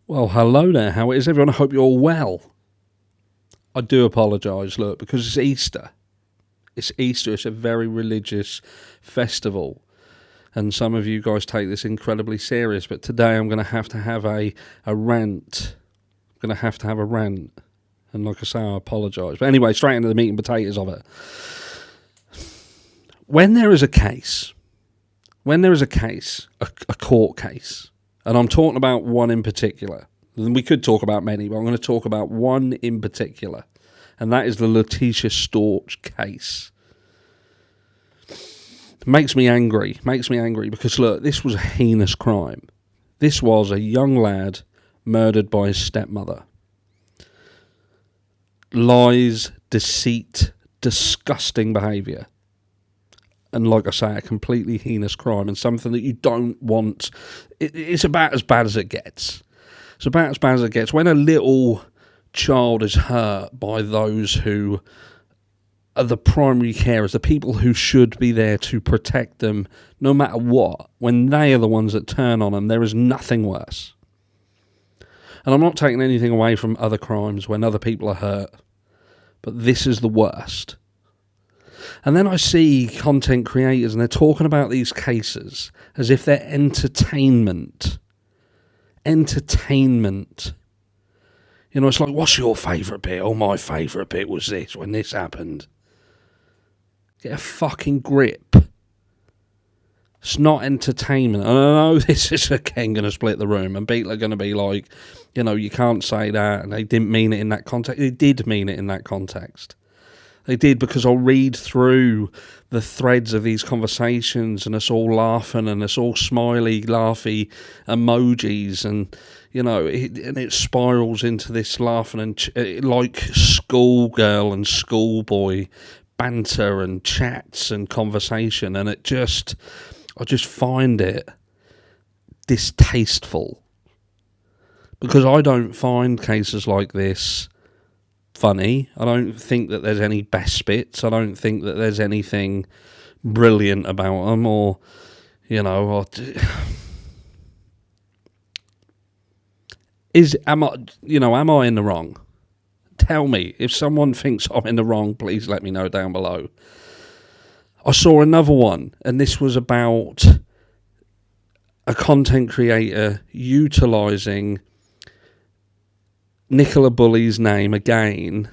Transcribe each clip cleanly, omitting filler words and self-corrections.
Well, hello there. How is everyone? I hope you're all well. I do apologise, look, because it's Easter. It's Easter. It's a very religious festival. And some of you guys take this incredibly serious. But today I'm going to have a rant. I'm going to have a rant. And like I say, I apologise. But anyway, straight into the meat and potatoes of it. When there is a case, a court case, and I'm talking about one in particular. And we could talk about many, but I'm going to talk about one in particular. And that is the Letitia Storch case. It makes me angry because, look, this was a heinous crime. This was a young lad murdered by his stepmother. Lies, deceit, disgusting behaviour. And like I say, a completely heinous crime and something that you don't want. It's about as bad as it gets. It's about as bad as it gets. When a little child is hurt by those who are the primary carers, the people who should be there to protect them no matter what, when they are the ones that turn on them, there is nothing worse. And I'm not taking anything away from other crimes when other people are hurt, but this is the worst. And then I see content creators and they're talking about these cases as if they're entertainment. Entertainment. You know, it's like, what's your favourite bit? Oh, my favourite bit was this, when this happened. Get a fucking grip. It's not entertainment. And I know this is again going to split the room and people are going to be like, you know, you can't say that and they didn't mean it in that context. They did mean it in that context. They did, because I'll read through the threads of these conversations and it's all laughing and it's all smiley, laughy emojis and, you know, it spirals into this laughing and like schoolgirl and schoolboy banter and chats and conversation, and I just find it distasteful because I don't find cases like this funny. I don't think that there's any best bits. I don't think that there's anything brilliant about them, or, you know, am I in the wrong? Tell me. If someone thinks I'm in the wrong, please let me know down below. I saw another one, and this was about a content creator utilising Nicola Bulley's name again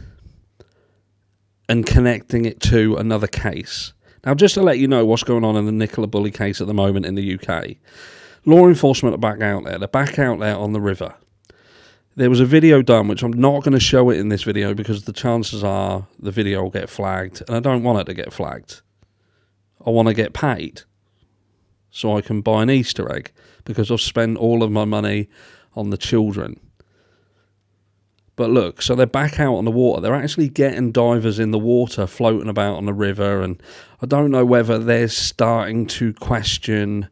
and connecting it to another case. Now, just to let you know what's going on in the Nicola Bulley case at the moment in the UK, law enforcement are back out there. They're back out there on the river. There was a video done, which I'm not going to show it in this video because the chances are the video will get flagged, and I don't want it to get flagged. I want to get paid so I can buy an Easter egg because I've spent all of my money on the children. But look, so they're back out on the water. They're actually getting divers in the water, floating about on the river. And I don't know whether they're starting to question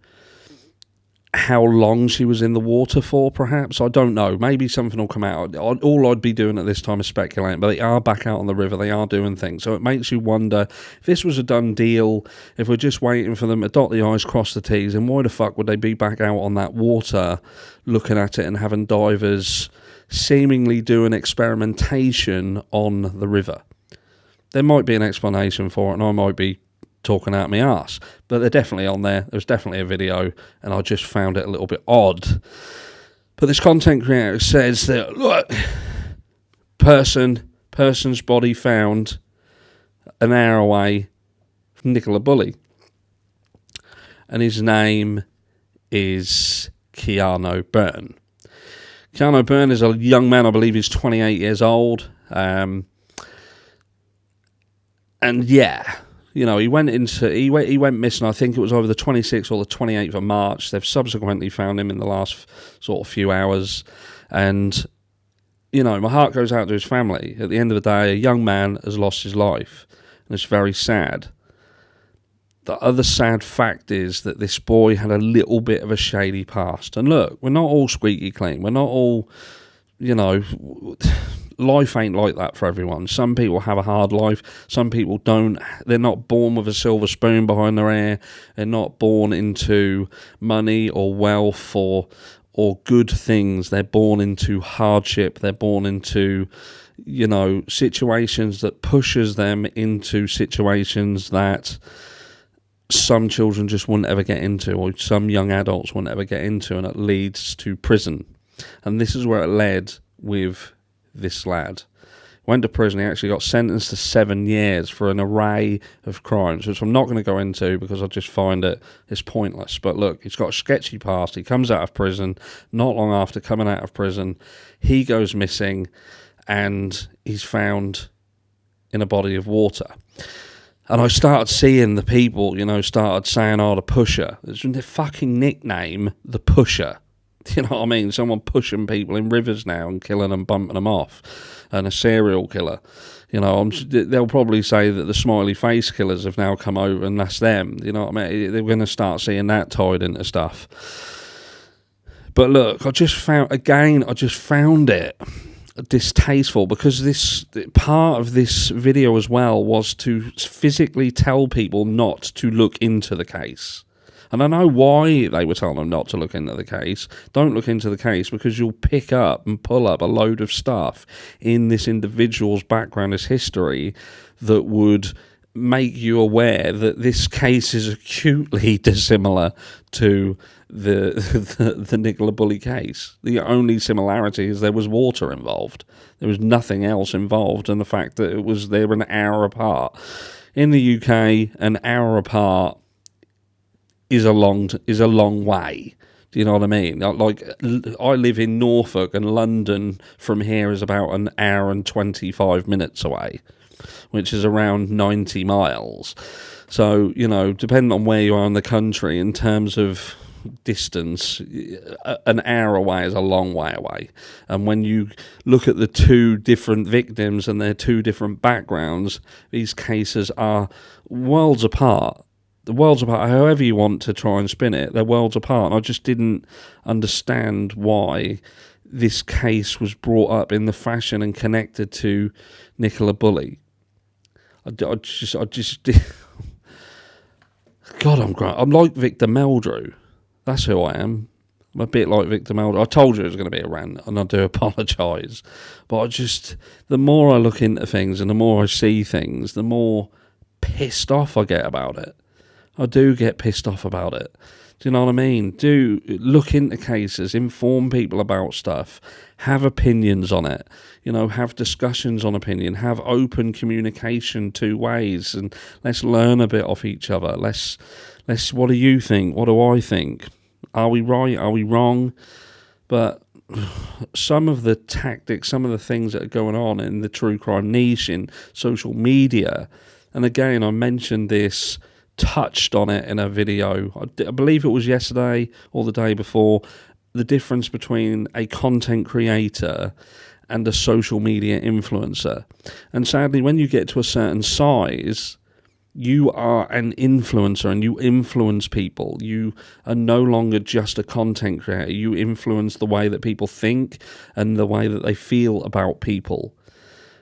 how long she was in the water for, perhaps. I don't know. Maybe something will come out. All I'd be doing at this time is speculating. But they are back out on the river. They are doing things. So it makes you wonder, if this was a done deal, if we're just waiting for them to dot the I's, cross the T's, and why the fuck would they be back out on that water looking at it and having divers seemingly doing experimentation on the river? There might be an explanation for it, and I might be talking out my arse, but they're definitely on there. There's definitely a video, and I just found it a little bit odd. But this content creator says that, look, person's body found an hour away from Nicola Bulley, and his name is Keano Byrne. Keano Byrne is a young man, I believe he's 28 years old. And yeah, you know, he went missing, I think it was over the 26th or the 28th of March. They've subsequently found him in the last sort of few hours. And, you know, my heart goes out to his family. At the end of the day, a young man has lost his life. And it's very sad. The other sad fact is that this boy had a little bit of a shady past. And look, we're not all squeaky clean. We're not all, you know, life ain't like that for everyone. Some people have a hard life. Some people don't. They're not born with a silver spoon behind their ear. They're not born into money or wealth or or good things. They're born into hardship. They're born into, situations that pushes them into situations that some children just wouldn't ever get into, or some young adults wouldn't ever get into, and it leads to prison. And this is where it led with this lad. Went to prison. He actually got sentenced to 7 years for an array of crimes, which I'm not going to go into because I just find it's pointless. But look, he's got a sketchy past. He comes out of prison. Not long after coming out of prison, he goes missing, and he's found in a body of water. And I started seeing the people, started saying, the pusher. It's their fucking nickname, the pusher. You know what I mean? Someone pushing people in rivers now and killing them, bumping them off. And a serial killer. They'll probably say that the smiley face killers have now come over and that's them. You know what I mean? They're going to start seeing that tied into stuff. But look, I just found it distasteful, because this part of this video as well was to physically tell people not to look into the case. And I know why they were telling them not to look into the case. Don't look into the case, because you'll pick up and pull up a load of stuff in this individual's background, his history, that would make you aware that this case is acutely dissimilar to the Nicola Bulley case. The only similarity is there was water involved. There was nothing else involved, and the fact that they were an hour apart. In the UK, an hour apart is a long way. Do you know what I mean? Like, I live in Norfolk, and London from here is about an hour and 25 minutes away, which is around 90 miles. So, depending on where you are in the country, in terms of distance, an hour away is a long way away. And when you look at the two different victims and their two different backgrounds, these cases are worlds apart. The worlds apart, however you want to try and spin it, they're worlds apart. And I just didn't understand why this case was brought up in the fashion and connected to Nicola Bulley. I just God, I'm like Victor Meldrew. That's who I am. I'm a bit like Victor Meldrew. I told you it was going to be a rant, and I do apologise. But the more I look into things and the more I see things, the more pissed off I get about it. I do get pissed off about it. Do you know what I mean? Do look into cases, inform people about stuff, have opinions on it, have discussions on opinion, have open communication two ways, and let's learn a bit off each other. Let's what do you think? What do I think? Are we right? Are we wrong? But some of the tactics, some of the things that are going on in the true crime niche, in social media, and again, I mentioned this, touched on it in a video, I believe it was yesterday or the day before, the difference between a content creator and a social media influencer. And sadly, when you get to a certain size, you are an influencer and you influence people. You are no longer just a content creator. You influence the way that people think and the way that they feel about people.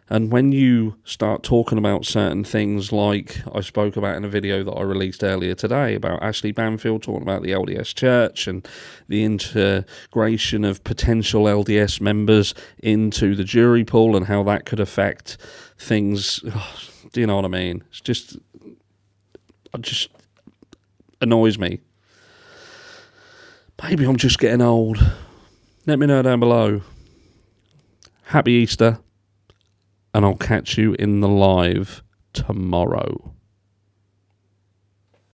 And when you start talking about certain things, like I spoke about in a video that I released earlier today about Ashley Banfield talking about the LDS Church and the integration of potential LDS members into the jury pool and how that could affect things, do you know what I mean? It just annoys me. Maybe I'm just getting old. Let me know down below. Happy Easter. And I'll catch you in the live tomorrow.